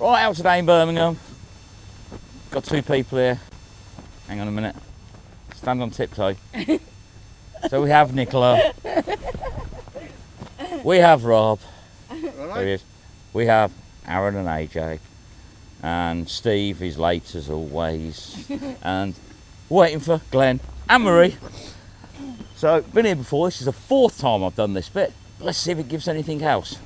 Right out today in Birmingham. Got 2 people here. Hang on a minute. Stand on tiptoe. So we have Nicola. We have Rob. There he is. We have Aaron and AJ. And Steve is late as always. And waiting for Glenn and Marie. So, been here before. This is the 4th time I've done this bit. Let's see if it gives anything else.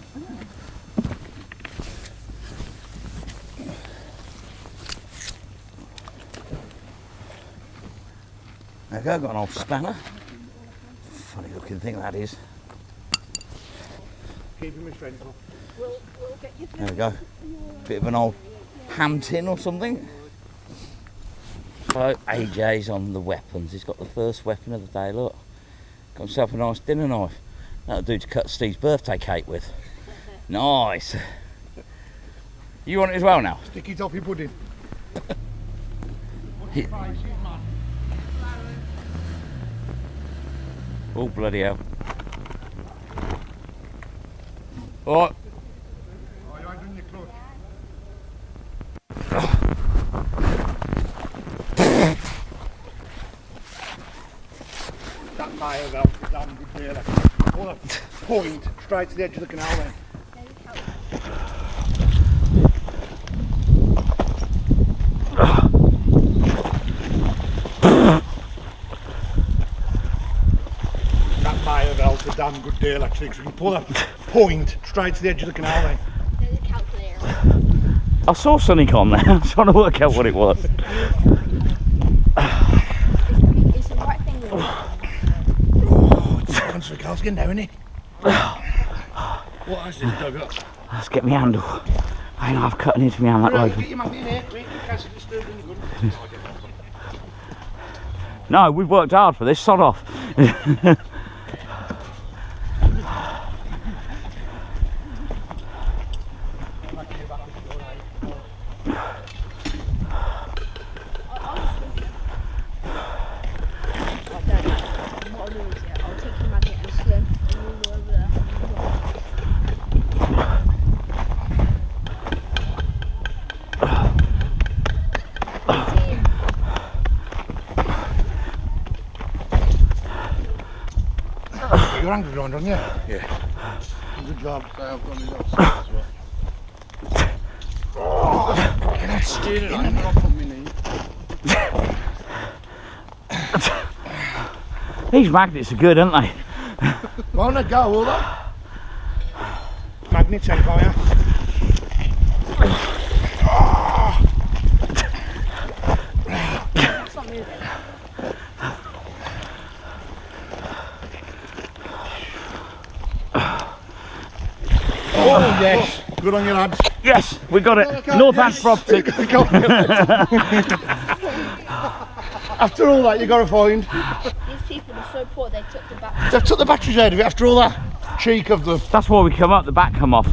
There we go, got an old spanner. Funny looking thing that is. Keeping my strength up. We'll get you through. There we go. Bit of an old ham tin or something. So AJ's on the weapons. He's got the first weapon of the day, look. Got himself a nice dinner knife. That'll do to cut Steve's birthday cake with. Nice. You want it as well now? Sticky toffee pudding. Oh, bloody hell. Oh. Oh, you ain't doing your clutch. That fire valve is damn good really. Oh, point straight to the edge of the canal then. That fire valve's a damn good deal actually, because we can pull that point straight to the edge of the canal then. There's a calculator. I saw something on there. I'm trying to work out what it was. It's the right thing. Oh, it's the car's getting down, isn't it? What has this dug up? Let's get my handle. I know I've cut into my hand that Right, way. get your magnet in here, quick, in case it disturbs any good. No, we've worked hard for this. Sod off. I'll take your magnet and slim and move over there. You're angry grind on, yeah? Yeah. Good job. So I've got my little as well. Oh, that's steering on and off on my knee. These magnets are good, aren't they? Won't they go, will they? Magnet tank, are you? It's not moving. Oh, yes. Good on you, lads. Yes, we got it. Northants property. After all that, you got to find. These people are so poor, they took the back. They've took the batteries out of it after all that cheek of them. That's why we come up, the back come off.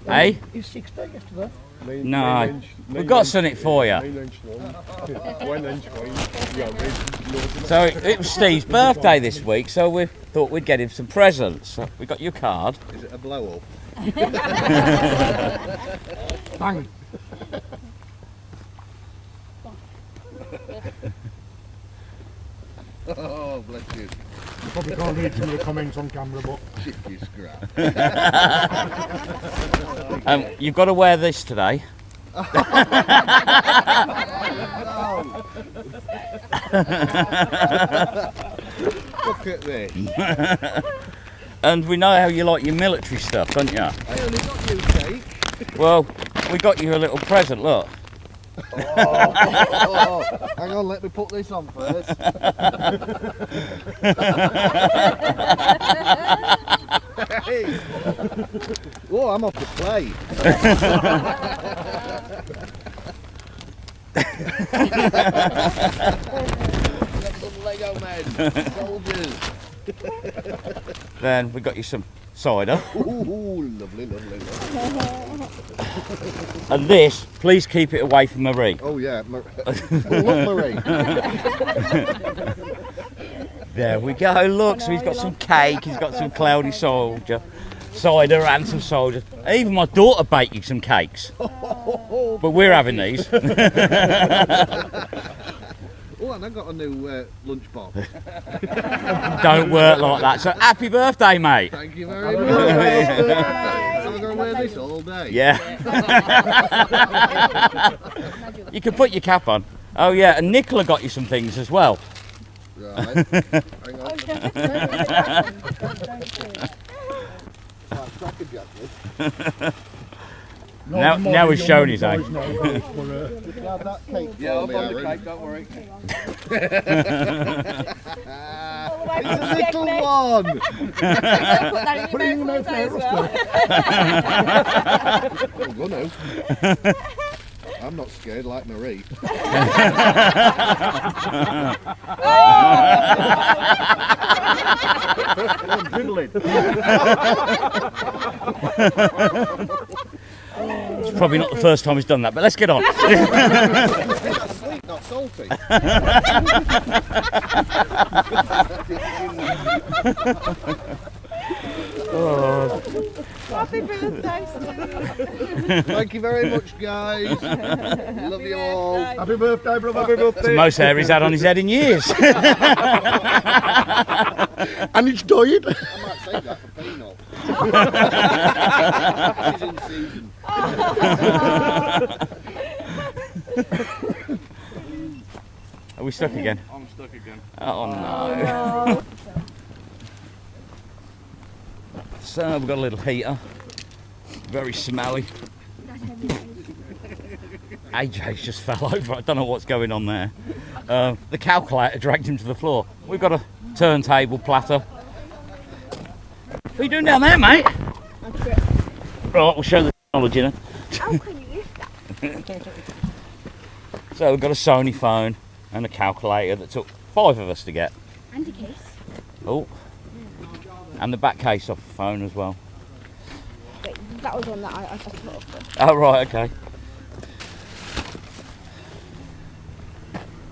Hey? He's 6 big yesterday. No, we've got something for you. So it was Steve's birthday this week, so we thought we'd get him some presents. So we got your card. Is it a blow up? Bang. Oh, bless you. Probably can't read some of the comments on camera, but Chicky scrap. You've got to wear this today. Look at this. And we know how you like your military stuff, don't you? I only got you cake. Well, we got you a little present, look. Oh, hang on, let me put this on first. Hey. Oh, I'm off the plate. Got some Lego men, soldiers. Then we got you some cider. Ooh, lovely, lovely, lovely. And this, please keep it away from Marie. Oh yeah, look, Marie. There we go, look, so he's got some cake, he's got some cloudy soldier. cider and some soldiers. Even my daughter baked you some cakes. But we're having these. Oh, and I got a new lunch box. Don't work like that. So happy birthday, mate. Thank you very much. I'm going to wear this all day. Yeah. You can put your cap on. Oh yeah, and Nicola got you some things as well. Right. Hang on. Cracker Jack, this. Now he's shown his age. You can have that cake for Yeah, I'll me, buy the Aaron. cake, don't worry. It's a little one. Put it in your mouth as well. I'm gonna. I'm not scared like Marie. I'm dribbling. It's probably not the first time he's done that, but let's get on. Sweet, not salty. Happy birthday, Steve. Thank you very much, guys. Love you all. Happy birthday, brother. Happy birthday. It's the most hair he's had on his head in years. And it's died. I might save that for peanut. She's in season. Are we stuck again? I'm stuck again. Oh no. So we've got a little heater. Very smelly. AJ's just fell over. I don't know what's going on there. The calculator dragged him to the floor. We've got a turntable platter. What are you doing down there, mate? Right, we'll show the technology then. How can you lift that? So we've got a Sony phone and a calculator that took 5 of us to get. And a case. Oh. And the back case off the phone as well. Wait, that was on that I put off. Oh right, okay.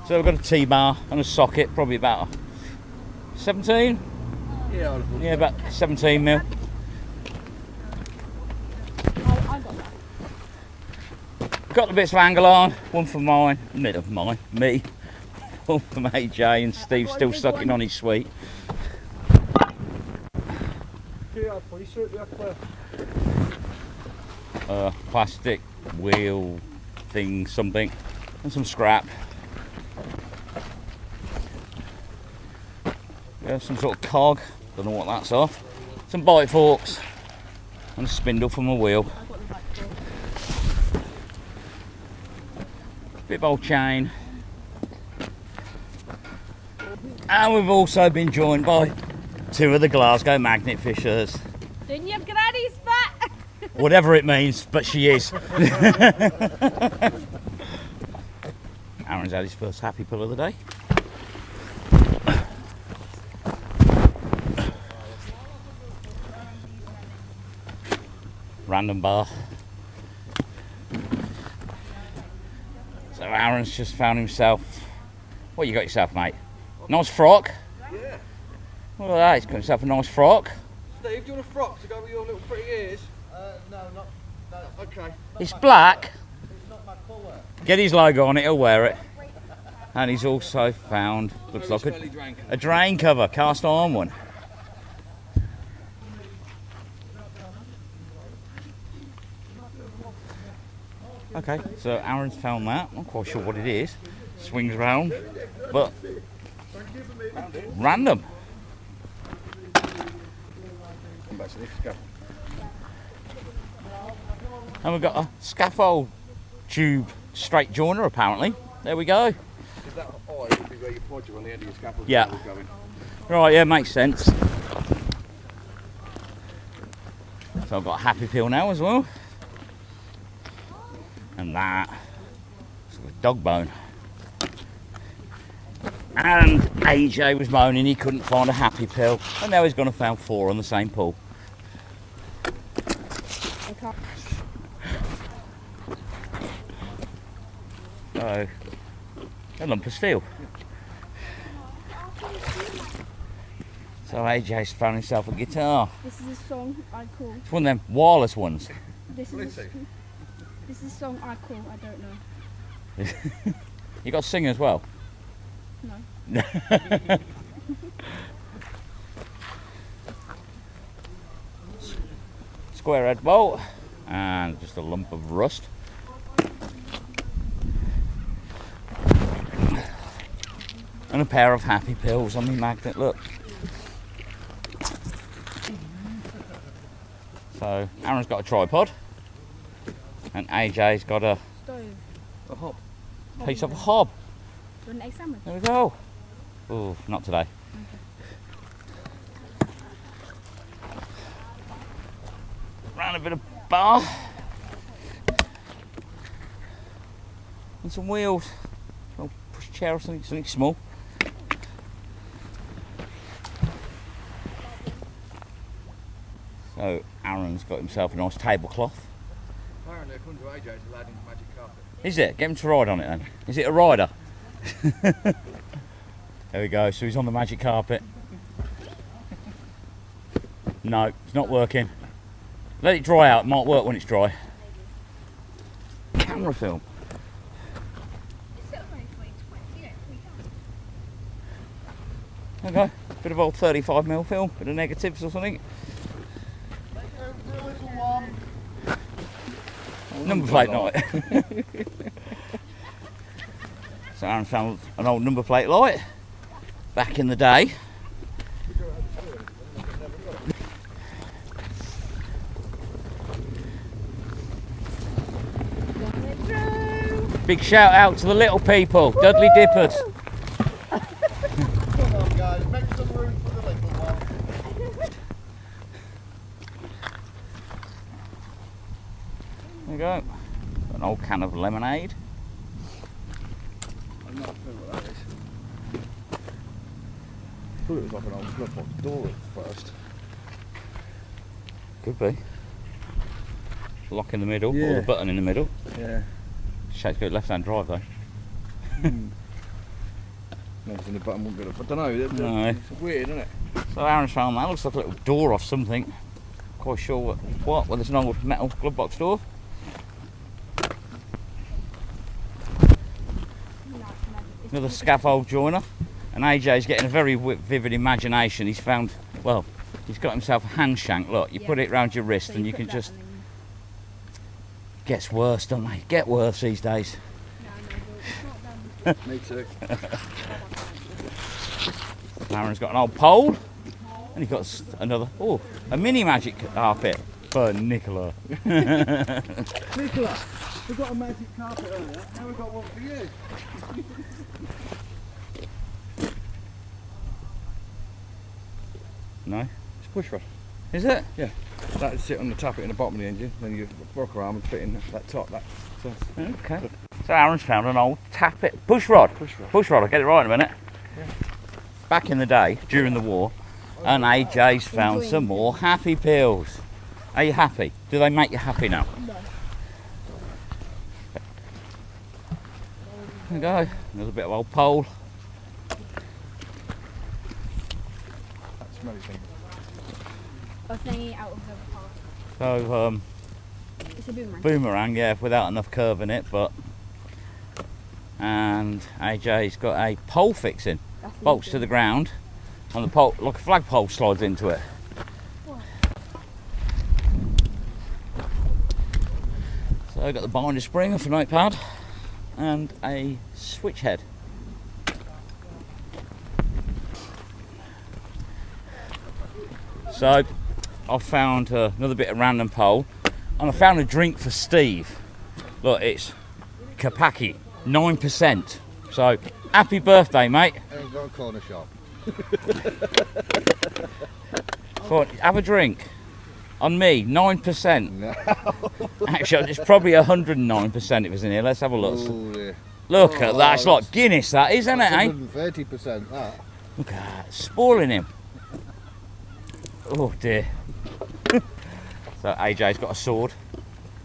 So we've got a T-bar and a socket, probably about 17? Yeah, Yeah, about 17 mil. I got that. Got the bits of angle on, one for mine, me. One from AJ, and Steve's still sucking on his sweet. Plastic wheel thing, something, and some scrap. Yeah, some sort of cog, don't know what that's off. Some bite forks, and a spindle from a wheel. Bit of old chain. And we've also been joined by 2 of the Glasgow magnet fishers. Didn't you have Granny's back? Whatever it means, but she is. Aaron's had his first happy pull of the day. Random bar. So Aaron's just found himself. What you got yourself, mate? Nice frock. Yeah. Look at that, he's got himself a nice frock. Steve, do you want a frock to go with your little pretty ears? No. Okay. It's black. It's not my colour. Get his logo on it, he'll wear it. And he's also found, looks like a drain cover, cast iron one. Okay, so Aaron's found that. I'm not quite sure what it is. Swings round, but random. Come back to this. Go. And we've got a scaffold tube straight joiner apparently. There we go. Is that eye would be where you pod you on the end of your scaffold? Yeah. Going. Right, yeah, makes sense. So I've got a happy peel now as well. And that is a dog bone. And AJ was moaning he couldn't find a happy pill, and now he's gone and found 4 on the same pool. So, a lump of steel. So AJ's found himself a guitar. This is a song I call. It's one of them wireless ones. This is a song I call. I don't know. You got to sing as well? No. Square head bolt and just a lump of rust. And a pair of happy pills on my magnet, look. So Aaron's got a tripod and AJ's got a Stove. piece of a hob. Do you want an egg sandwich? There we go. Oh, not today. Round a bit of bar and some wheels. A push chair or something small. So Aaron's got himself a nice tablecloth. Apparently, according to AJ, it's Aladdin's magic carpet. Is it? Get him to ride on it then. Is it a rider? There we go. So he's on the magic carpet. No, it's not working. Let it dry out. It might work when it's dry. Camera film. There we go. Bit of old 35mm film. Bit of negatives or something. Number plate night. So Aaron found an old number plate light back in the day. Big shout out to the little people, Dudley Dippers. Come on, guys, make some room for the little one. There we go. An old can of lemonade. I'm not sure what that is. I thought it was like an old glove box door at first. Could be. Lock in the middle, Yeah. or the button in the middle. Yeah. Shape's got left-hand drive though. Never seen the button won't get up. I don't know. No. It's weird, isn't it? So Aaron's found that. Looks like a little door off something. Quite sure what. Well, there's an old metal glove box door. Another scaffold joiner. And AJ's getting a very vivid imagination. He's found, well, he's got himself a hand shank. Look, you put it round your wrist and you can just. Gets worse, don't they? Get worse these days. Me too. Aaron's got an old pole. And he's got another, a mini magic carpet for Nicola. Nicola, we got a magic carpet earlier. Now we've got one for you. No? It's a push rod. Is it? Yeah. That would sit on the tappet in the bottom of the engine. Then you rock around and fit in that top. So Okay. So Aaron's found an old tappet push rod. Push rod. I'll get it right in a minute. Yeah. Back in the day, during the war, and AJ's found some more happy pills. Are you happy? Do they make you happy now? No. There we go. Another bit of old pole. That smelly thing. I was thinking it out of the park. So It's a boomerang. boomerang, yeah, without enough curve in it, but. And AJ's got a pole fixing. That's Bolts to the ground, and the pole, like a flagpole, slides into it. So I got the binder spring off a notepad and a switch head. So I found another bit of random pole, and I found a drink for Steve. Look, it's Kapaki, 9%. So happy birthday, mate. Ain't got a corner shop. Go on, have a drink. On me, 9%. No. Actually, it's probably 109% it was in here. Let's have a look. Oh, dear. Look at that. It's like Guinness, that, isn't it, eh? 130%, that. Look at that. Spoiling him. Oh, dear. So AJ's got a sword.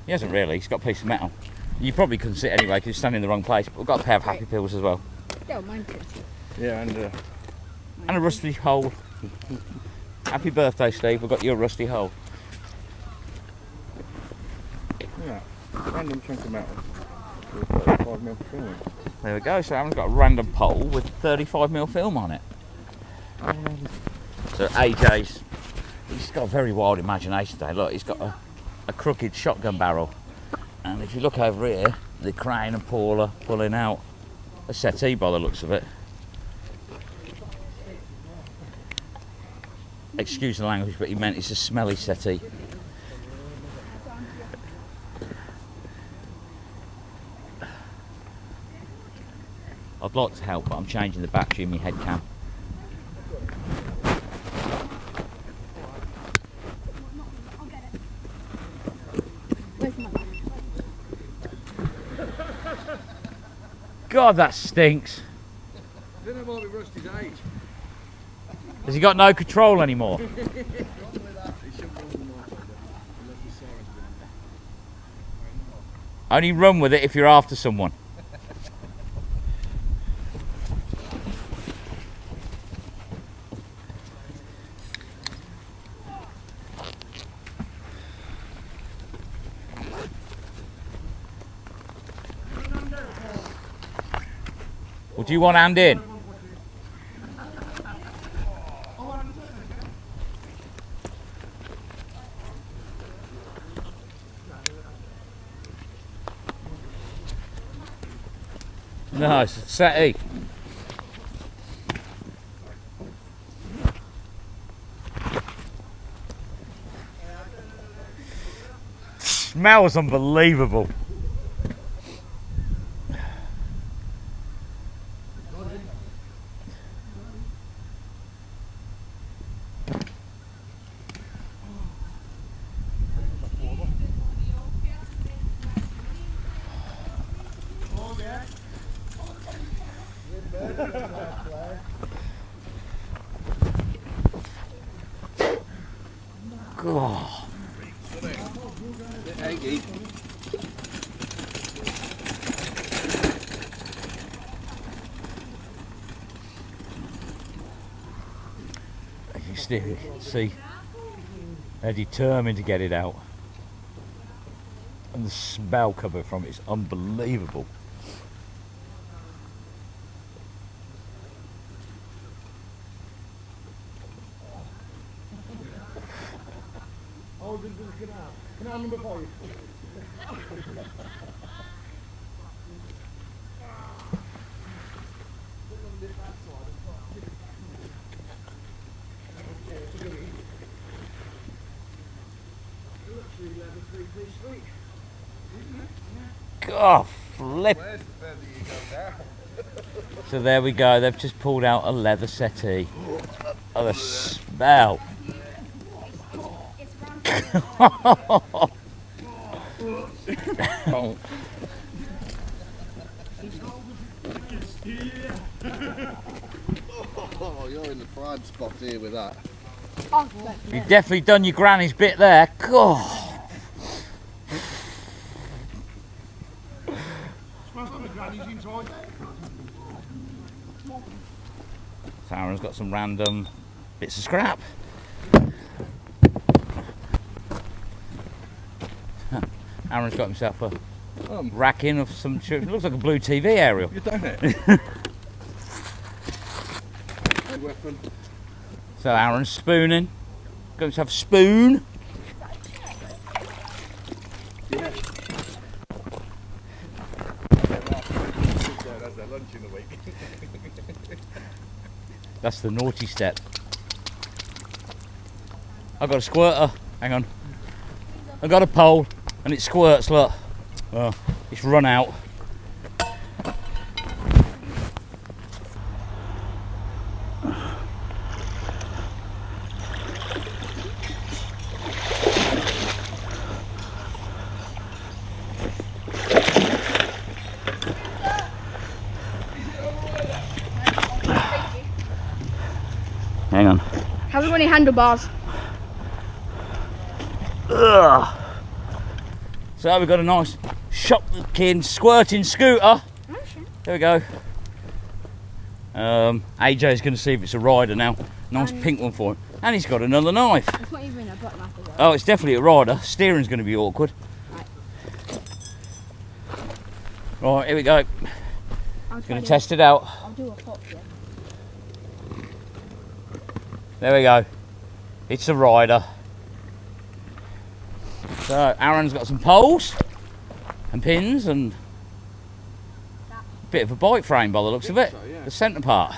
He hasn't really. He's got a piece of metal. You probably couldn't see it anyway because he's standing in the wrong place. But we've got a pair of happy pills as well. Yeah, mine too. Yeah, and And a rusty pole. Happy birthday, Steve. We've got you a rusty hole. Yeah, random chunk of metal. 35mm film. There we go. So Aaron's got a random pole with 35mm film on it. So AJ's, he's got a very wild imagination today. Look, he's got a crooked shotgun barrel. And if you look over here, the crane and Paula pulling out a settee by the looks of it. Excuse the language, but he meant it's a smelly settee. I'd like to help, but I'm changing the battery in my head cam. God, that stinks. I don't know about Rusty's age. Has he got no control anymore? Only run with it if you're after someone. Well, do you want hand in? No, it's a settee. Smells unbelievable. God. As you see, they're determined to get it out. And the smell coming from it is unbelievable. Canal number 5. God, flip. So there we go, they've just pulled out a leather settee. Oh, the smell. Oh, you're in the prime spot here with that. You've definitely done your granny's bit there. God. Smells like the granny's inside. Aaron's got some random bits of scrap. Aaron's got himself a racking of some. It looks like a blue TV aerial. You don't it? Weapon. So Aaron's spooning. Got himself a spoon. Yeah. That's their lunch in the week. That's the naughty step. I've got a squirter. Hang on. I've got a pole and it squirts, look. Oh, it's run out. Hang on. How's it running handlebars? Ugh. So we've got a nice shopkin squirting scooter. There we go. AJ's going to see if it's a rider now. Nice pink one for him. And he's got another knife. It's not even a butt knife, is it? Oh, it's definitely a rider. Steering's going to be awkward. Right, here we go. Going to test it out. I'll do a pop, yeah. There we go. It's a rider. So Aaron's got some poles and pins and a bit of a bike frame by the looks of it. So, yeah. The centre part.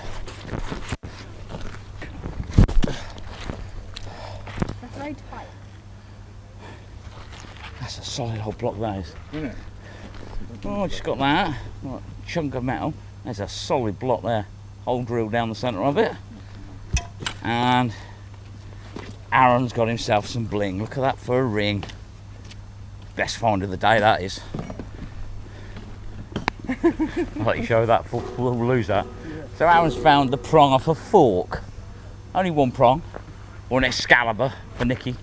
That's very tight. That's a solid old block, that is. Isn't it? Oh, just got that. Right, chunk of metal. There's a solid block there. Hole drilled down the centre of it. And Aaron's got himself some bling. Look at that for a ring. Best find of the day, that is. I'll let you show that, we'll lose that. So Aaron's found the prong off a fork. Only one prong. Or an Excalibur for Nicky.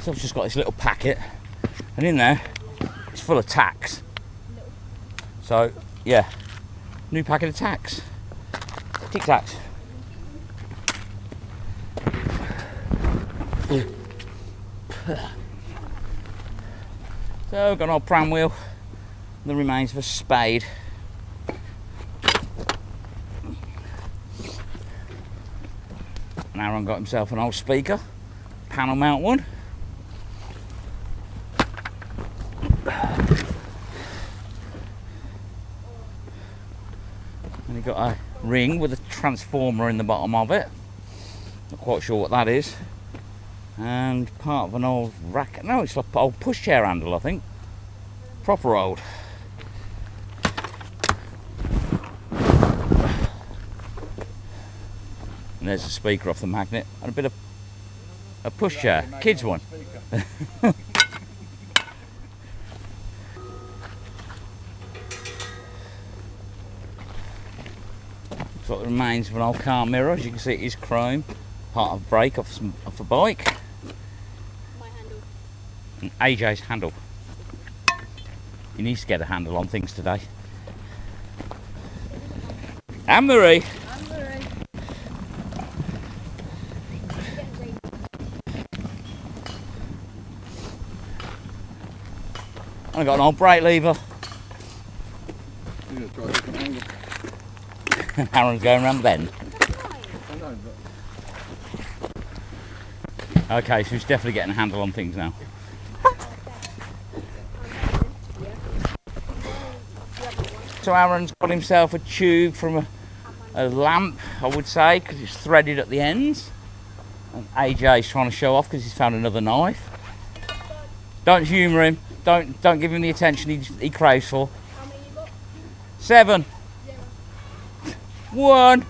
So I've just got this little packet. And in there, it's full of tacks. So, yeah. New packet of tacks. Tic Tacs. So, got an old pram wheel. The remains of a spade. And Aaron got himself an old speaker. Panel mount one. And he got a ring with a transformer in the bottom of it. Not quite sure what that is. And part of an old racket. No, it's like an old pushchair handle, I think. Proper old. And there's a speaker off the magnet and a bit of a pushchair, kids one. It's what remains of an old car mirror. As you can see, it is chrome. Part of brake off a bike. My handle. And AJ's handle. He needs to get a handle on things today. Anne Marie. I've got an old brake lever. You're going to try a different angle. Aaron's going around the bend. I know, but Okay, so he's definitely getting a handle on things now. So Aaron's got himself a tube from a lamp, I would say, because it's threaded at the ends. And AJ's trying to show off because he's found another knife. Don't humour him. Don't give him the attention he craves for. How many you got? 7. 1.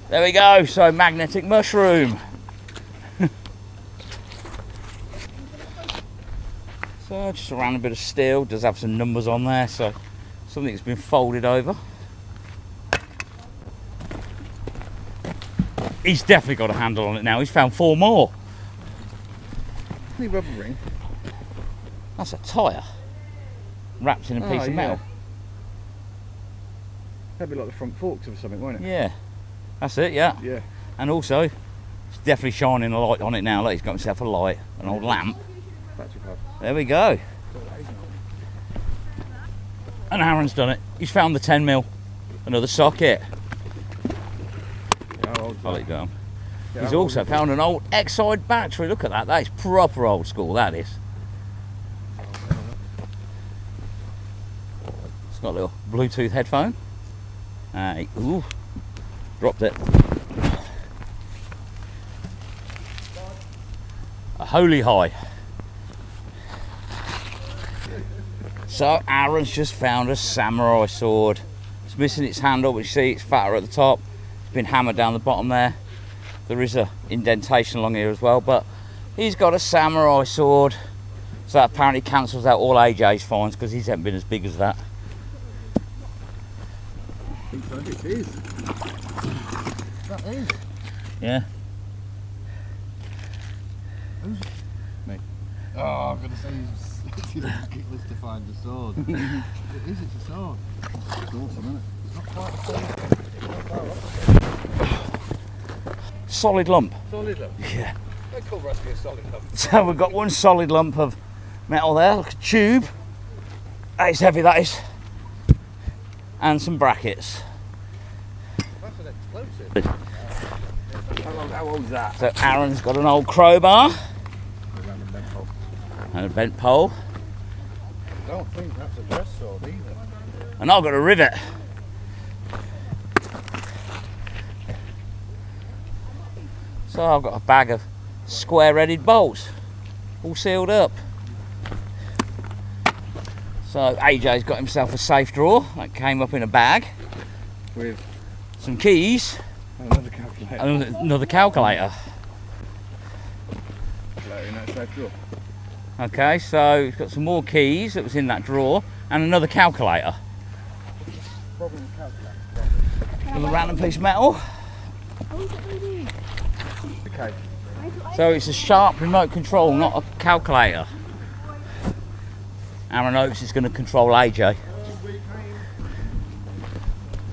There we go. So magnetic mushroom. So just around a bit of steel. Does have some numbers on there. So something that's been folded over. He's definitely got a handle on it now. He's found 4 more. any rubber ring. That's a tyre wrapped in a piece of metal. That'd be like the front forks or something, won't it? Yeah, that's it, yeah. Yeah. And also, it's definitely shining a light on it now. Look, he's got himself a light, an old lamp. Battery power. There we go. And Aaron's done it. He's found the 10mm. Another socket. Yeah, how old is I'll let that? you go. Yeah, He's how old also is it? found an old Exide battery. Look at that. That is proper old school, that is. It's got a little Bluetooth headphone. Ooh, dropped it. A holy high. So Aaron's just found a samurai sword. It's missing its handle, but you see it's fatter at the top. It's been hammered down the bottom there. There is a indentation along here as well, but he's got a samurai sword. So that apparently cancels out all AJ's finds because he's hasn't been as big as that. I think so, it is. That is. Yeah. Who's me? Oh, I'm going to say it's ridiculous to find a sword. It is, it's a sword. It's awesome, isn't it? It's not quite a sword. Solid lump. Solid lump? Yeah. They call rusty a solid lump. So we've got one solid lump of metal there, like a tube. That is heavy, that is. And some brackets. That's an explosive. How old's that? So Aaron's got an old crowbar and a bent pole. I don't think that's a dress sword either. And I've got a rivet. So I've got a bag of square-headed bolts, all sealed up. So AJ's got himself a safe drawer that came up in a bag with some keys. Another calculator. And another calculator. In that safe drawer. Okay, so he's got some more keys that was in that drawer and another calculator. Problem calculator. Another random piece of metal. Okay. So it's a sharp remote control, not a calculator. Aaron hopes it's going to control AJ.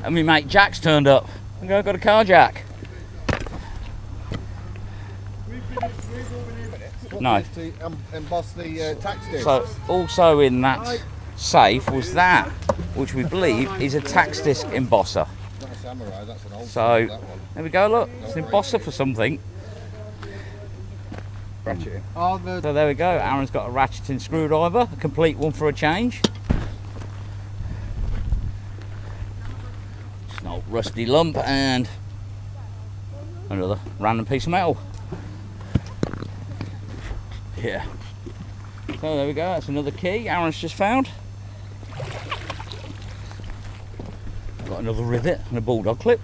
And my mate Jack's turned up. I've got a car jack. No. To emboss the tax disc. So also in that safe was that, which we believe is a tax disc embosser. Not a samurai, that's an old So that one. there we go, look, it's an embosser for something. Ratchet. Oh, So there we go, Aaron's got a ratcheting screwdriver, a complete one for a change. Just an old rusty lump and another random piece of metal. Yeah. So there we go, that's another key Aaron's just found. Got another rivet and a bulldog clip.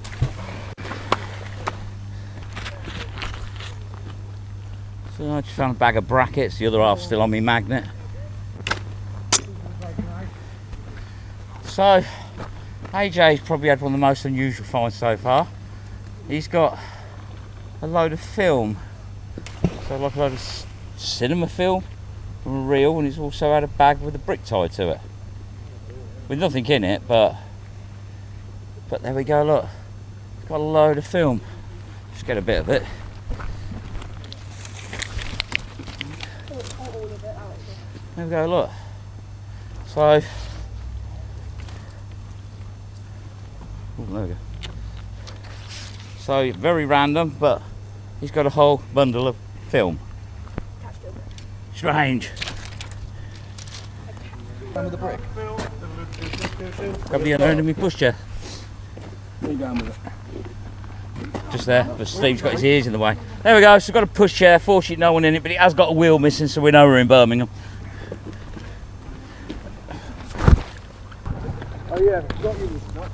So I just found a bag of brackets, the other half's still on my magnet. So AJ's probably had one of the most unusual finds so far. He's got a load of film, so like a load of cinema film from a reel, and he's also had a bag with a brick tied to it. With nothing in it, but there we go, look. It's got a load of film. Just get a bit of it. There we go, look. So, oh, there we go. So, very random, but he's got a whole bundle of film. Strange. With the brick. Grab the other end of me pushchair. Where you going with it? Just there, but Steve's got his ears in the way. There we go, so we've got a pushchair, fortunately no one in it, but it has got a wheel missing, so we know we're in Birmingham. Oh yeah, got you this one.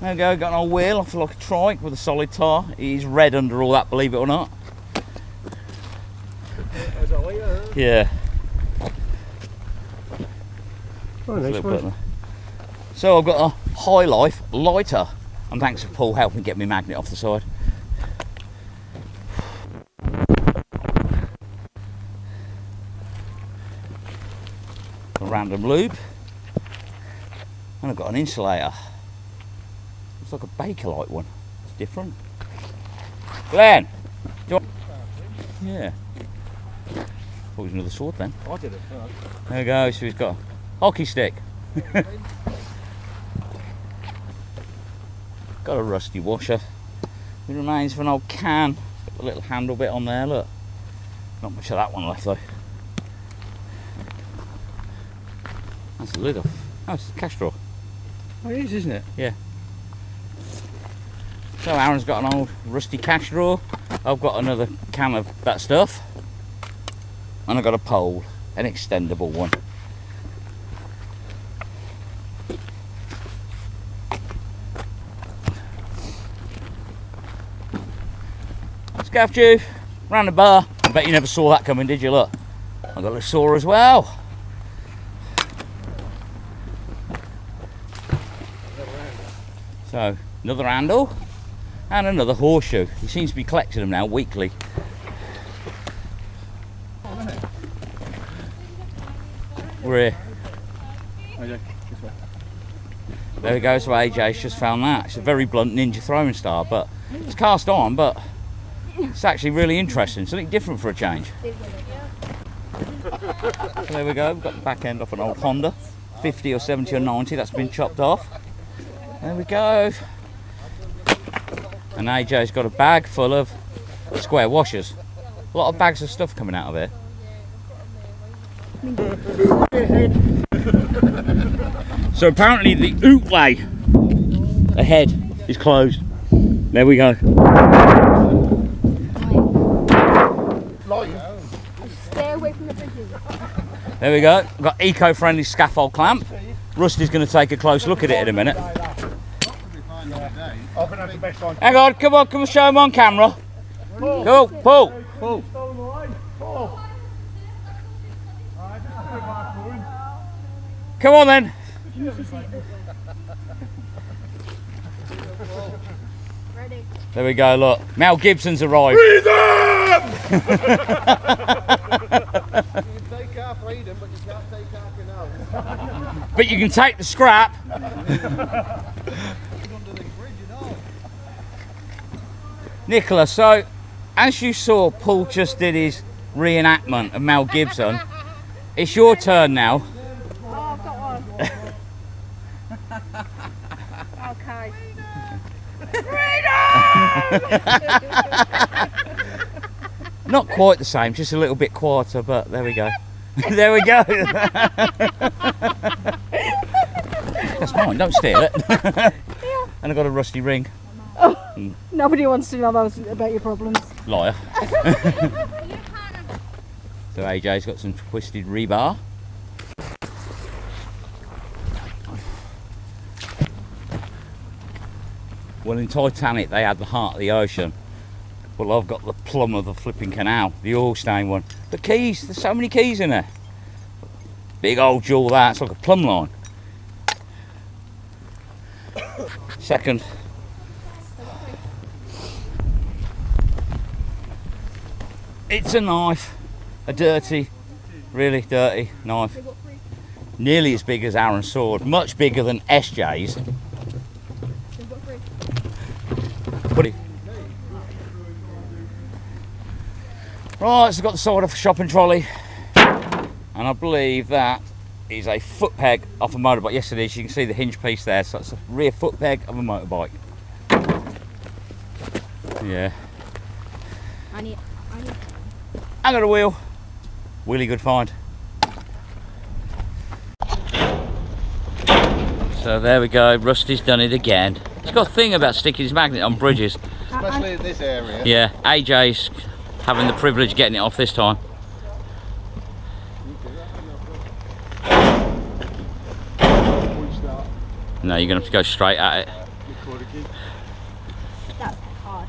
There we go, got an old wheel off like a trike with a solid tyre. He's red under all that, believe it or not. Is that what you heard? Yeah. Oh, nice one. So I've got a High Life lighter, and thanks for Paul helping get my magnet off the side. A random lube, and I've got an insulator. It's like a Bakelite one. It's different. Glenn, do you want... Yeah. Thought it was another sword then. I did it first. There we go. So he's got a hockey stick. Got a rusty washer. It remains of an old can. Got the little handle bit on there, look. Not much of that one left though. That's the lid off. Oh, it's a cash drawer. Oh, it is, isn't it? Yeah. So Aaron's got an old rusty cash drawer. I've got another can of that stuff. And I've got a pole, an extendable one. Scaff tube, round the bar. I bet you never saw that coming, did you? Look, I've got a saw as well. So another handle and another horseshoe. He seems to be collecting them now weekly. we're here. Okay, this way. There we go, so AJ's just found that. It's a very blunt ninja throwing star, but it's cast on, but it's actually really interesting. Something different for a change. So there we go, we've got the back end off an old Honda. 50 or 70 or 90, that's been chopped off. There we go. And AJ's got a bag full of square washers. A lot of bags of stuff coming out of here. So apparently the oot way ahead is closed. There we go. Stay away from the bridges. There we go. We've got eco-friendly scaffold clamp. Rusty's going to take a close look at it in a minute. Hang on, come on, show him on camera. Go, pull. Come on then. Ready. There we go, look. Mel Gibson's arrived. You can take our freedom, but you can't take our canals. But you can take the scrap. Under the bridge and all. Nicola, so as you saw, Paul just did his reenactment of Mel Gibson. It's your turn now. Oh, I've got one. Okay. Not quite the same, just a little bit quieter, but there we go. There we go. That's mine, don't steal it. And I've got a rusty ring. Oh, nobody wants to know those about your problems. Liar. So AJ's got some twisted rebar. Well, in Titanic they had the heart of the ocean. Well, I've got the plumb of the flipping canal, the oil stain one. The keys, there's so many keys in there. Big old jewel that, it's like a plumb line. Second. It's a knife, a dirty, really dirty knife. Nearly as big as Aaron's sword, much bigger than SJ's. Put it. Right, so I've got the side of a shopping trolley, and I believe that is a foot peg off a motorbike. Yes, it is. You can see the hinge piece there, so it's a rear foot peg of a motorbike. Yeah. I got a wheel. Really good find. So there we go. Rusty's done it again. He's got a thing about sticking his magnet on bridges. Especially in this area. Yeah, AJ's having the privilege of getting it off this time. No, you're going to have to go straight at it. That's hard.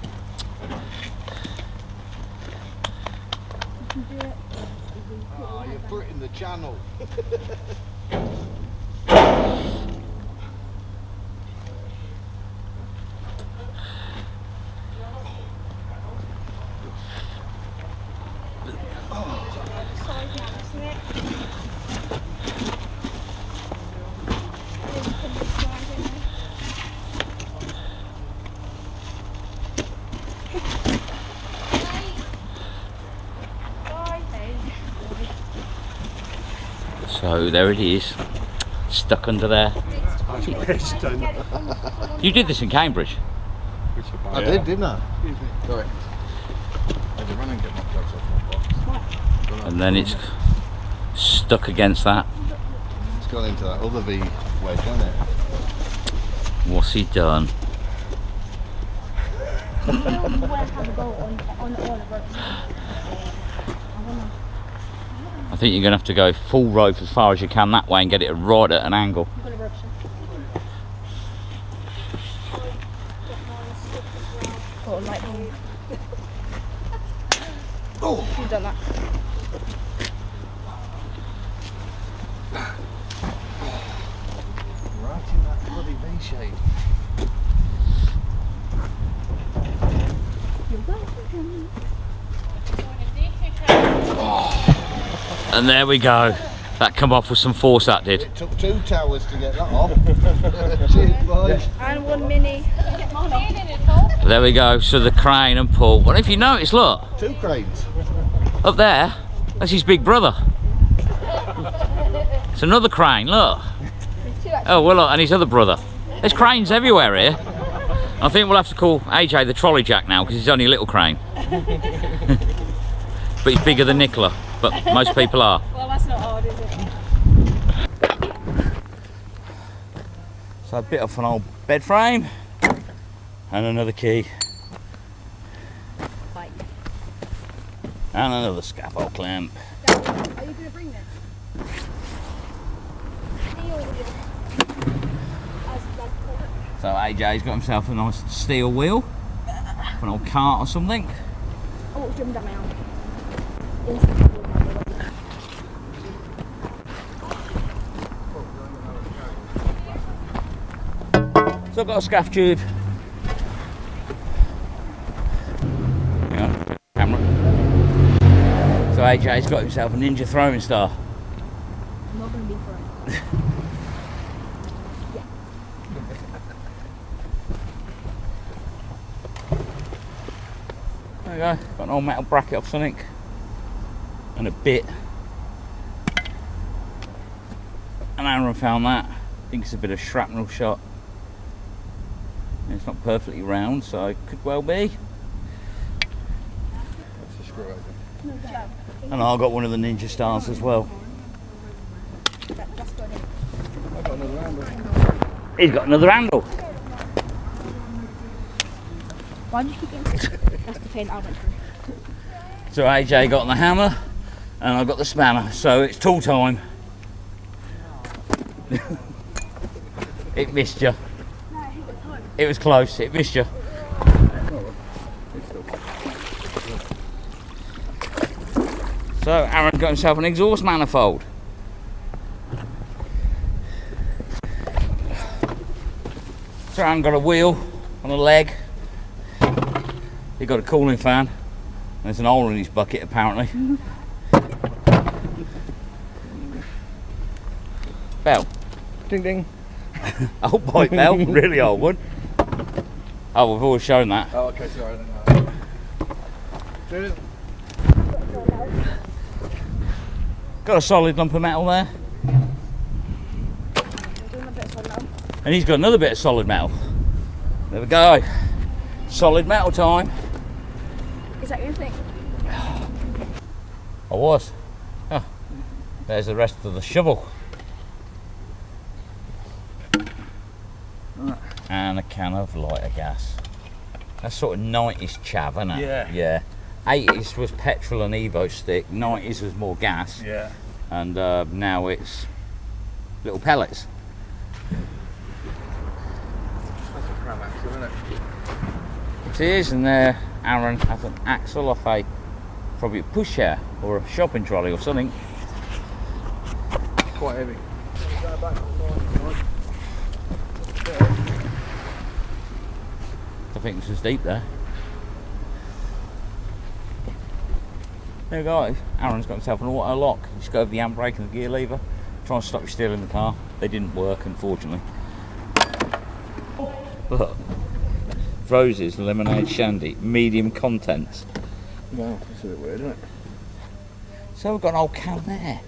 Oh, you put it in the channel. So there it is, stuck under there. You did this in Cambridge? I did, didn't I? Excuse me. Sorry. I had to run and get my gloves off my box. And then it's stuck against that. It's gone into that other V wedge, hasn't it? What's he done? I think you're going to have to go full rope as far as you can that way and get it right at an angle. Oh, you've done that. Right in that bloody V shape. And there we go. That come off with some force, that did. It took 2 towers to get that off. Cheers, boys. And 1 mini. There we go. So the crane and pull. Well, if you notice, look 2 cranes. up there. That's his big brother. It's another crane. Look. Oh well, look, and his other brother. There's cranes everywhere here. I think we'll have to call AJ the trolley jack now because he's only a little crane. But he's bigger than Nicola. But most people are. Well, that's not hard, is it? So a bit off an old bed frame and another key Bike. and another scaffold clamp. Are you going to bring this? So AJ's got himself a nice steel wheel for an old cart or something. Oh, it's jumped at my arm. So I've got a scaff tube. Hang on, camera. So AJ's got himself a ninja throwing star. I'm not going to be throwing. There we go, got an old metal bracket off something. And a bit. And Aaron found that. I think it's a bit of shrapnel shot. It's not perfectly round, so it could well be. That's a screw open. And I got one of the ninja stars as well. I've got another handle. He's got another handle. Why did you keep getting That's the pain I went through. So AJ got the hammer and I got the spanner, so it's tool time. It missed you. It was close, it missed you. So Aaron got himself an exhaust manifold. So Aaron got a wheel on a leg. He got a cooling fan. There's an hole in his bucket apparently. Bell. Ding ding. Old bike bell, really old one. Oh, we've always shown that. Oh, okay, sorry. Cheers. Got a solid lump of metal there. And he's got another bit of solid metal. There we go. Solid metal time. Is that your thing? I was. Oh, there's the rest of the shovel. And a can of lighter gas. That's sort of 90s chav, isn't it? Yeah. Yeah. 80s was petrol and Evo stick, 90s was more gas. Yeah. And now it's little pellets. That's a crab axle, isn't it? It is, and there Aaron has an axle off a probably a pushchair or a shopping trolley or something. Quite heavy. I think this is deep there. There we go. Aaron's got himself an auto lock. Just go over the handbrake and the gear lever. Try and stop you stealing the car. They didn't work, unfortunately. Look. Rose's lemonade shandy, medium contents. Wow, that's a bit weird, isn't it? So we've got an old can there.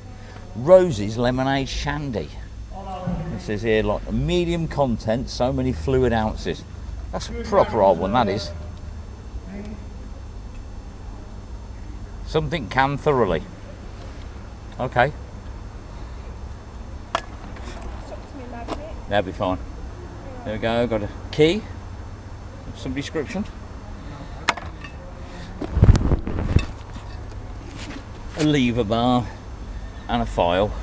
Rose's lemonade shandy. It says here like medium content, so many fluid ounces. That's a proper old one, that is. Something can thoroughly. Okay. That'll be fine. There we go, got a key of some description. A lever bar and a file.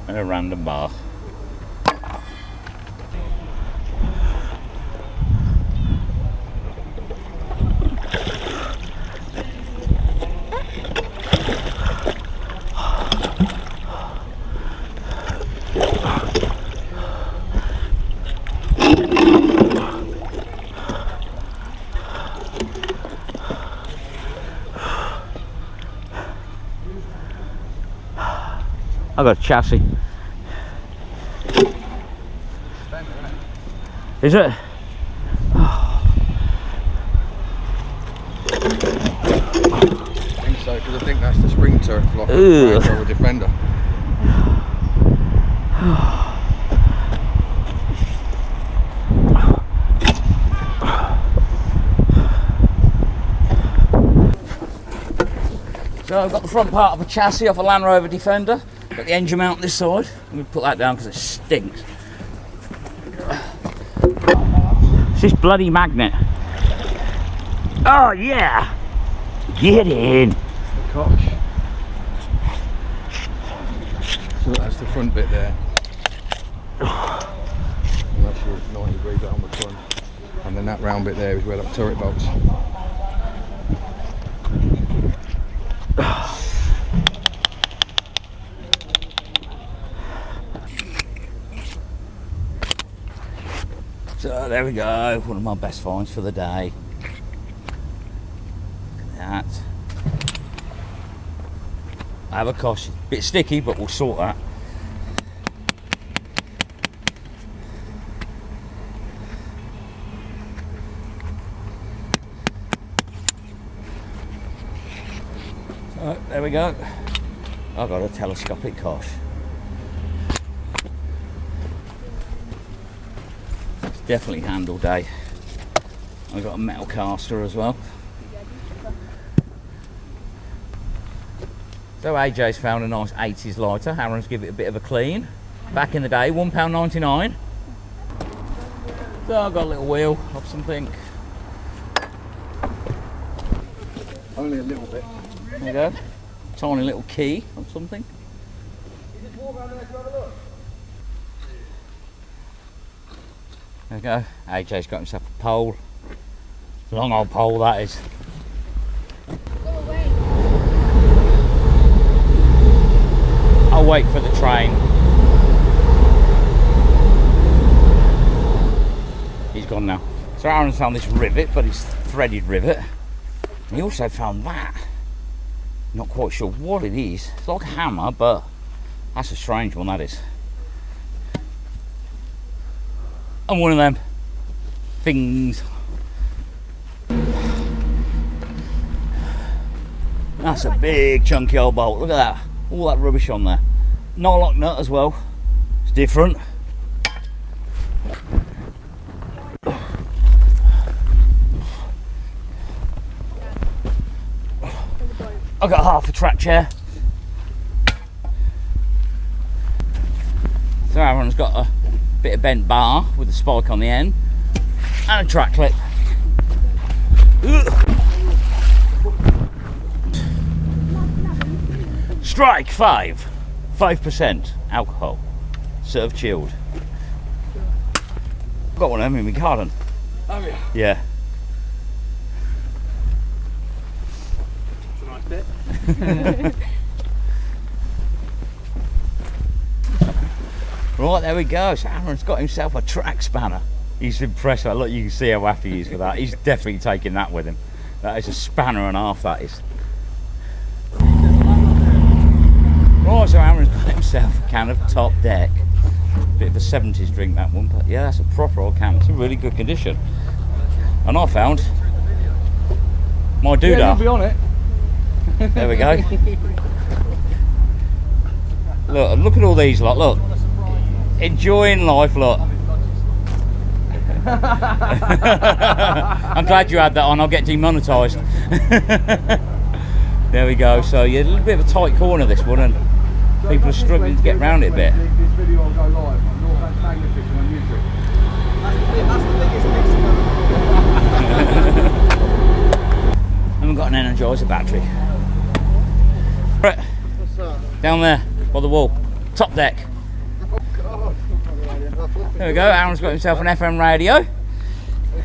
And a random bar. I've got a chassis. Is it? I think so, because I think that's the spring turret flock of the Defender. So I've got the front part of a chassis off a Land Rover Defender. Got the engine mount this side. I'm going to put that down because it stinks. It's this bloody magnet. Oh yeah! Get in! Cosh. So that's the front bit there. And that's your 90-degree bit on the front. And then that round bit there is where that turret bolts. So there we go, one of my best finds for the day. Look at that. I have a cosh, bit sticky, but we'll sort that. So there we go. I've got a telescopic cosh. Definitely handle day. I've got a metal caster as well. So AJ's found a nice 80s lighter. Aaron's give it a bit of a clean. Back in the day, £1.99. So I've got a little wheel of something. Only a little bit. There you go. Tiny little key of something. There we go. AJ's got himself a pole. Long old pole that is. Go away. I'll wait for the train. He's gone now. So Aaron's found this rivet, but it's threaded rivet. And he also found that. Not quite sure what it is. It's like a hammer, but that's a strange one, that is. And one of them things. That's a big chunky old bolt. Look at that. All that rubbish on there. Not a lock nut as well. It's different. I've got half a track chair. So Aaron's got a bit of bent bar with a spike on the end and a track clip. Strike 5% alcohol, served chilled. I've got one of them in my garden. Oh yeah. Yeah. It's a nice bit. Right, there we go. So Aaron's got himself a track spanner. He's impressed. Look, you can see how happy he is with that. He's definitely taking that with him. That is a spanner and a half, that is. Right, so Aaron's got himself a can of Top Deck. Bit of a 70s drink, that one, but yeah, that's a proper old can. It's in really good condition. And I found my doodah. Yeah, you'll be on it. There we go. Look, and look at all these lot, look. Enjoying life, look. I'm glad you had that on, I'll get demonetised. There we go, so yeah, a little bit of a tight corner this one, and people are struggling to get round it a bit. This video will go live on Northants Magnificent on YouTube. That's the biggest Haven't got an Energizer battery. Right, What's that? down there, by the wall. Top Deck. Oh God. There we go, Aaron's got himself an FM radio. I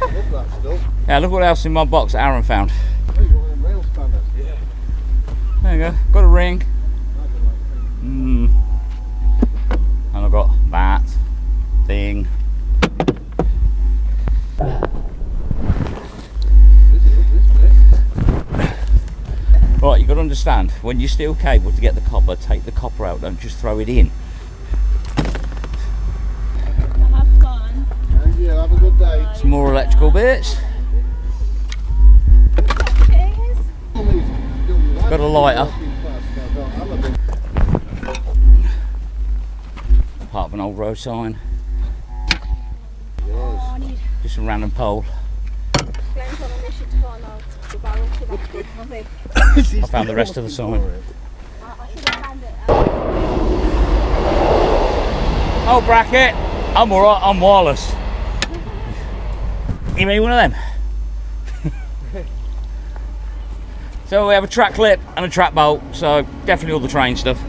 love that stuff. Yeah, look what else in my box that Aaron found. Oh, you got them rail spanners. Yeah. There you go, got a ring. And I've got that thing. Right, you've got to understand, when you steal cable to get the copper, take the copper out, don't just throw it in. Have fun. And you have a good day. Some more electrical bits. Cheers. Got a lighter. Part of an old road sign. Oh, I need Just a random pole. Glenn's on a mission to find out the barrel to that good, I think. I found the rest of the sign. I should have found it. Oh, bracket. I'm alright, I'm wireless. You mean one of them? So we have a track clip and a track bolt, so definitely all the train stuff.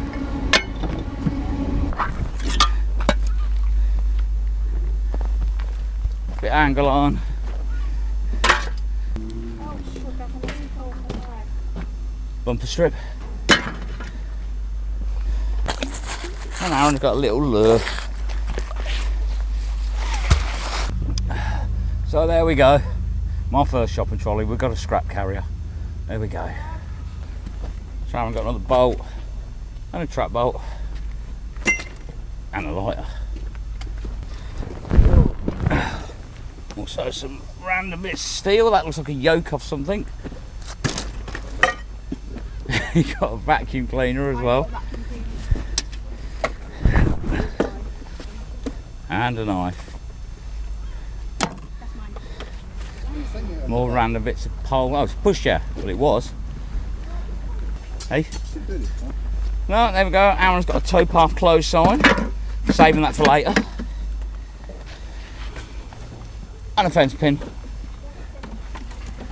Bit of angle on. Oh, sugar, I can see cold from there. Bumper strip. And Aaron's got a little lure. So there we go. My first shopping trolley. We've got a scrap carrier. There we go. So Aaron got another bolt and a trap bolt and a lighter. Also some random bits of steel. That looks like a yoke of something. You got a vacuum cleaner as well. And a knife. That's mine. More random bits of pole. Oh, it's a pushchair. Well, it was. Hey? No, there we go. Aaron's got a towpath closed sign. Saving that for later. And a fence pin.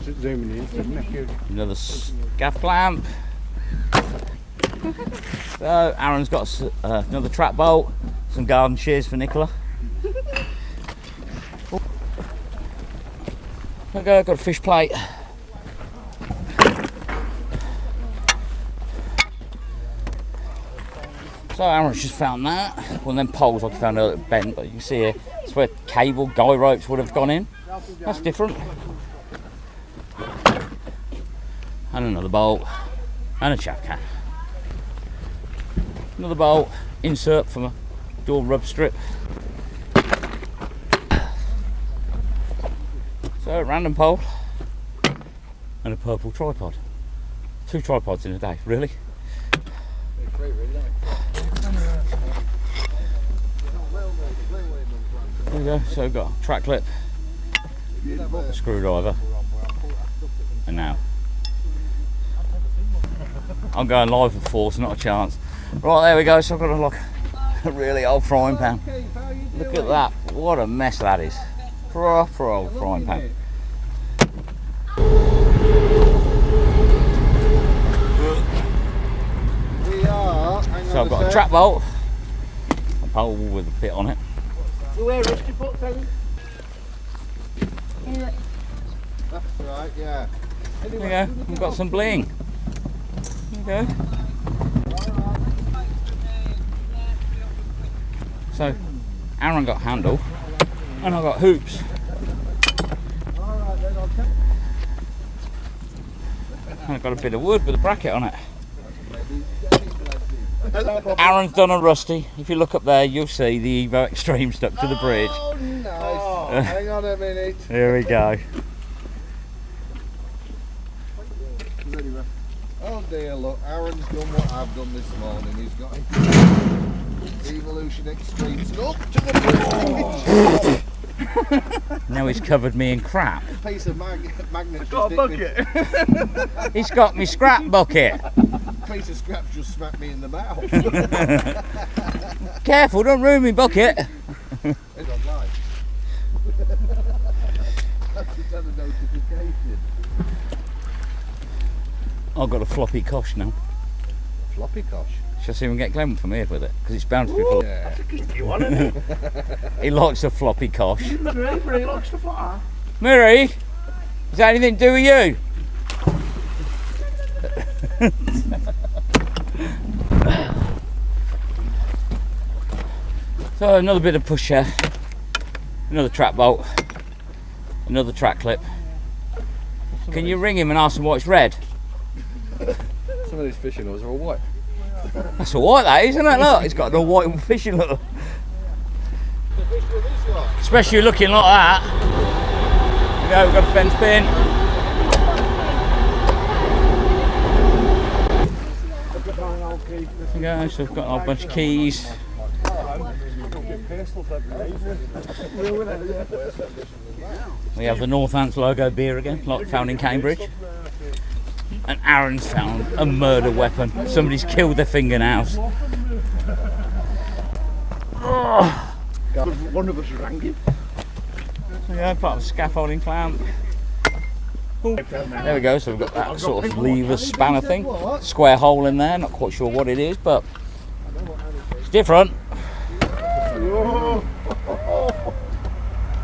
Zooming in. Another gaff clamp. So Aaron's got another trap bolt. Some garden shears for Nicola. There we go, got a fish plate. So Aaron's just found that. One of them poles like he found earlier bent, but you can see here, it's where cable, guy ropes would have gone in. That's different. And another bolt. And a chaff can. Another bolt, insert from a door rub strip. So random pole and a purple tripod. 2 tripods in a day, really? There we go, so we've got a track clip, a screwdriver, and now I'm going live with force, not a chance. Right, there we go, so I've got a really old frying pan. Look at that, what a mess that is. Proper old frying pan. So I've got a trap bolt, a pole with a bit on it. Where Rusty put things? That's right, yeah. There we go, we've got some bling. There we go. So Aaron got handle and I got hoops. And I've got a bit of wood with a bracket on it. Aaron's done a rusty. If you look up there, you'll see the Evo Extreme stuck to the bridge. Oh, nice. Oh, hang on a minute. Here we go. Oh dear, look, Aaron's done what I've done this morning. He's got Evolution Extreme stuck to the bridge. Now he's covered me in crap. A piece of magnet. Got a bucket. He's got me scrap bucket. Piece of scrap just smacked me in the mouth. Careful, don't ruin me bucket. It's on live. That's just had a notification. I've got a floppy cosh now. Floppy cosh. Shall I see if we can get Glenn from here with it? Because it's bound to be full. Yeah. You want it? He likes a floppy cosh. Really likes to fly. Murray, is that anything to do with you? So another bit of push here, another trap bolt, another track clip. Can you ring him and ask him why it's red? some of these fishing lures are all white. That's all white, that, isn't it? Look, it's got a white fishing lure. Especially looking like that. There we go, we've got a fence pin. There we go, so we've got a whole bunch of keys. We have the Northants logo beer again, like found in Cambridge. And Aaron's found a murder weapon. Somebody's killed their fingernails. One of us rang him. Yeah, part of the scaffolding clamp. There we go, so we've got that sort of lever spanner thing. Square hole in there, not quite sure what it is, but it's different.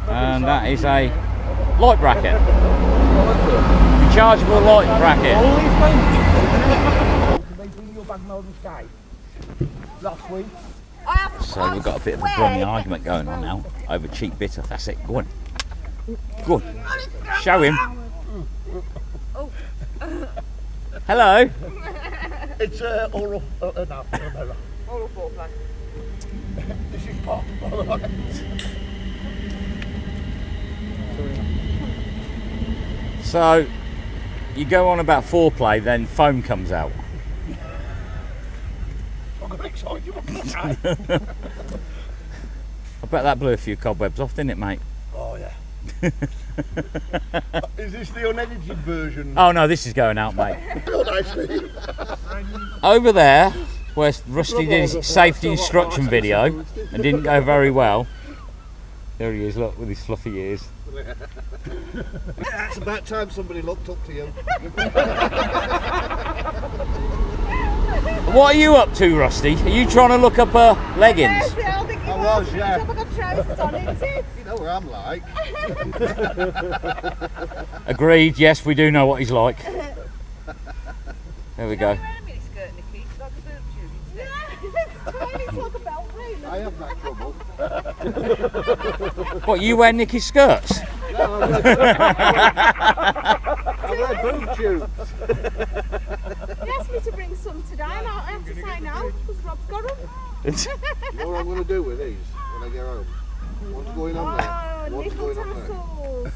And that is a light bracket. Rechargeable light bracket. So we've got a bit of a Brummie argument going on now over cheap bitter. That's it, go on. Go on. Show him. Hello. It's oral. No, oral foreplay. This is pop. So you go on about foreplay, then foam comes out. I got excited. I bet that blew a few cobwebs off, didn't it, mate? Oh yeah. Is this the unedited version? Oh no, this is going out, mate. Oh, nicely. Over there, where Rusty did his safety instruction video and didn't go very well. There he is, look, with his fluffy ears. It's about time somebody looked up to you. What are you up to, Rusty? Are you trying to look up leggings? I was, yeah. I've got trousers on, isn't it? You know what I'm like. Agreed, yes, we do know what he's like. There we go. It's like a belt ring. I have that trouble. What, you wear Nicky's skirts? No, I wear boob tubes. He asked me to bring some today and I have to say no because Rob's got them. You know what I'm going to do with these when I get home? What's going on there? Oh, What's nipple going on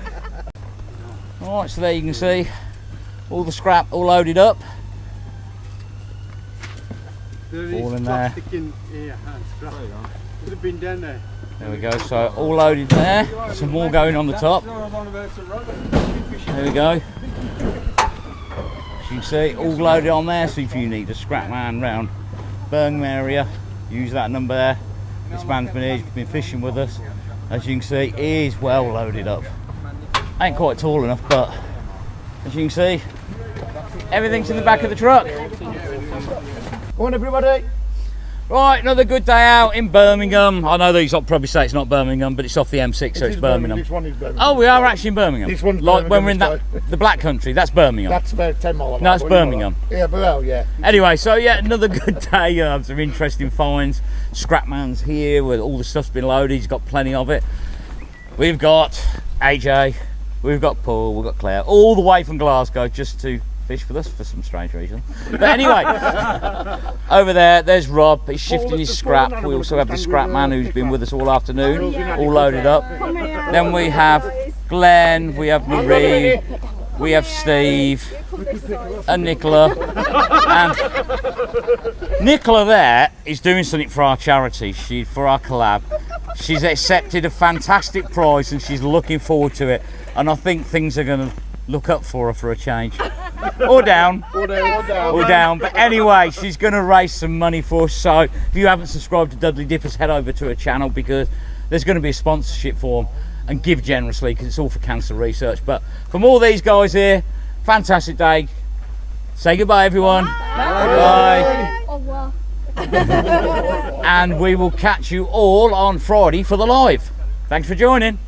there? Alright, so there you can see all the scrap all loaded up. All in there. In here, could have been down there. There we go, so all loaded there. Some more going on the top. There we go. As you can see, all loaded on there, so if you need a scrap man round Birmingham area, use that number there. This man's been here, he's been fishing with us. As you can see, he is well loaded up. Ain't quite tall enough, but as you can see, everything's in the back of the truck. Go on, everybody. Right, another good day out in Birmingham. I know these will probably say it's not Birmingham, but it's off the M6, so it's Birmingham. This one is Birmingham. Oh, we are actually in Birmingham. This one's like when Birmingham, we're in the Black Country, that's Birmingham. That's about 10 miles. No, it's Birmingham. Yeah, but well, yeah. Anyway, so yeah, another good day. Some interesting finds. Scrapman's here with all the stuff's been loaded. He's got plenty of it. We've got AJ, we've got Paul, we've got Claire, all the way from Glasgow just to fish with us for some strange reason. But anyway, over there's Rob. He's shifting his scrap. We also have the scrap man who's been with us all afternoon, all loaded up. Then we have Glenn, we have Marie, we have Steve, and Nicola. And Nicola there is doing something for our charity, for our collab. She's accepted a fantastic prize and she's looking forward to it. And I think things are going to look up for her for a change. Or down. Or down. But anyway, she's going to raise some money for us. So if you haven't subscribed to Dudley Dippers, head over to her channel because there's going to be a sponsorship for them. And give generously because it's all for cancer research. But from all these guys here, fantastic day. Say goodbye, everyone. Bye. Oh, And we will catch you all on Friday for the live. Thanks for joining.